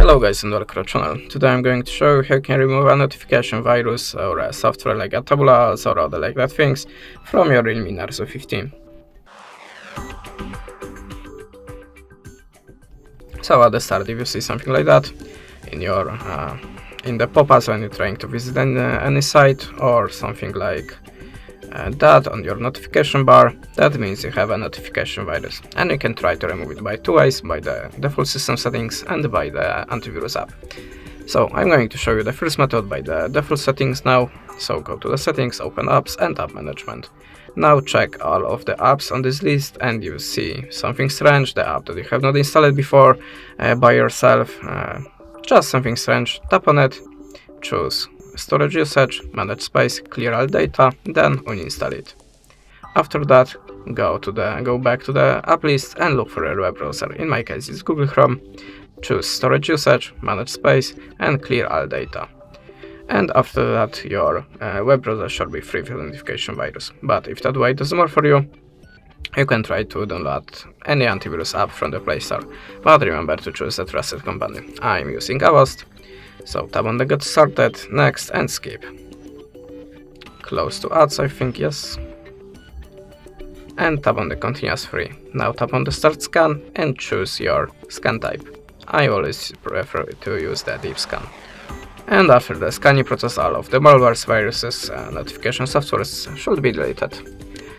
Hello guys and welcome to our channel. Today I'm going to show you how you can remove a notification virus or a software like a tabulas or other like that things from your Realme Narzo 15. So at the start, if you see something like that in your in the pop-ups when you're trying to visit any site or something like that on your notification bar, that means you have a notification virus, and you can try to remove it by two ways: by the default system settings and by the antivirus app. So I'm going to show you the first method by the default settings now. So go to the settings, open apps and app management. Now check all of the apps on this list and you see something strange, the app that you have not installed before by yourself, just something strange. Tap on it, choose storage usage, manage space, clear all data, then uninstall it. After that, go back to the app list and look for a web browser. In my case it's Google Chrome. Choose storage usage, manage space and clear all data. And after that your web browser should be free from notification virus. But if that way doesn't work for you, you can try to download any antivirus app from the Play Store. But remember to choose a trusted company. I'm using Avast. So tap on the get started, next and skip. Close to ads, I think, yes. And tap on the continuous free. Now tap on the start scan and choose your scan type. I always prefer to use the deep scan. And after the scanning process, all of the malwares, viruses, notification softwares should be deleted.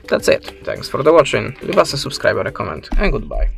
That's it. Thanks for the watching. Leave us a subscribe or a comment, and goodbye.